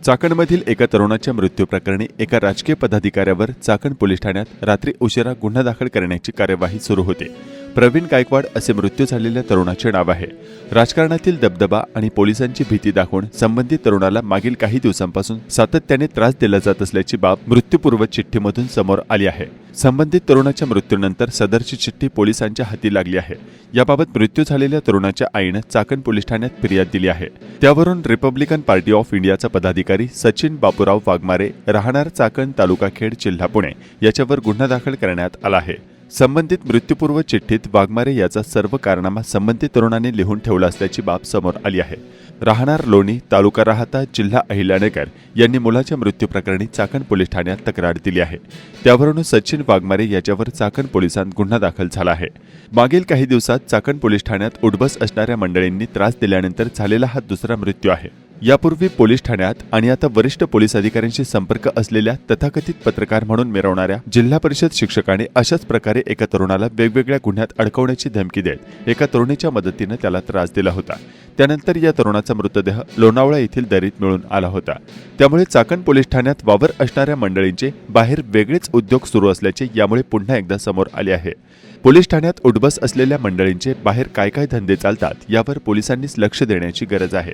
चाकणमधील एका तरुणाच्या मृत्यूप्रकरणी एका राजकीय पदाधिकाऱ्यावर चाकण पोलीस ठाण्यात रात्री उशिरा गुन्हा दाखल करण्याची कार्यवाही सुरू होती। प्रवीण गायकवाड असे मृत्यू झालेल्या तरुणाचे नाव आहे। राजकारणातील दबदबा आणि पोलिसांची भीती दाखवून संबंधित तरुणाला मागील काही दिवसांपासून सातत्याने त्रास दिला जात असल्याची बाब मृत्यूपूर्व चिठ्ठीमधून समोर आली आहे। संबंधित तरुणाच्या मृत्यूनंतर सदरची चिठ्ठी पोलिसांच्या हाती लागली आहे। याबाबत मृत्यू झालेल्या तरुणाच्या आईने चाकण पोलीस ठाण्यात फिर्याद दिली आहे। त्यावरून रिपब्लिकन पार्टी ऑफ इंडियाचा पदाधिकारी सचिन बापूराव वाघमारे राहणार चाकण तालुका खेड जिल्हा पुणे याच्यावर गुन्हा दाखल करण्यात आला आहे। संबंधित मृत्यूपूर्व चिठ्ठीत वाघमारे याचा सर्व कारनामा संबंधित तरुणाने लिहून ठेवला असल्याची बाब समोर आली आहे। राहणार लोणी तालुका राहता जिल्हा अहिल्यानगर यांनी मुलाच्या मृत्यूप्रकरणी चाकण पोलीस ठाण्यात तक्रार दिली आहे। त्यावरून सचिन वाघमारे याच्यावर चाकण पोलिसांत गुन्हा दाखल झाला आहे। मागील काही दिवसात चाकण पोलीस ठाण्यात उडबस असणाऱ्या मंडळींनी त्रास दिल्यानंतर झालेला हा दुसरा मृत्यू आहे। यापूर्वी पोलीस ठाण्यात आणि आता वरिष्ठ पोलीस अधिकाऱ्यांशी संपर्क असलेल्या तथाकथित पत्रकार म्हणून मिरवणाऱ्या जिल्हा परिषद शिक्षकाने अशाच प्रकारे एका तरुणाला वेगवेगळ्या गुन्ह्यात अडकवण्याची धमकी देत एका तरुणीच्या मदतीने त्याला त्रास दिला होता। त्यानंतर या तरुणाचा मृतदेह लोणावळा येथील दरीत मिळून आला होता। त्यामुळे चाकण पोलीस ठाण्यात वावर असणाऱ्या मंडळींचे बाहेर वेगळेच उद्योग सुरू असल्याचे यामुळे पुन्हा एकदा समोर आले आहे। पोलीस ठाण्यात उडबस असलेल्या मंडळींचे बाहेर काय काय धंदे चालतात यावर पोलिसांनीच लक्ष देण्याची गरज आहे।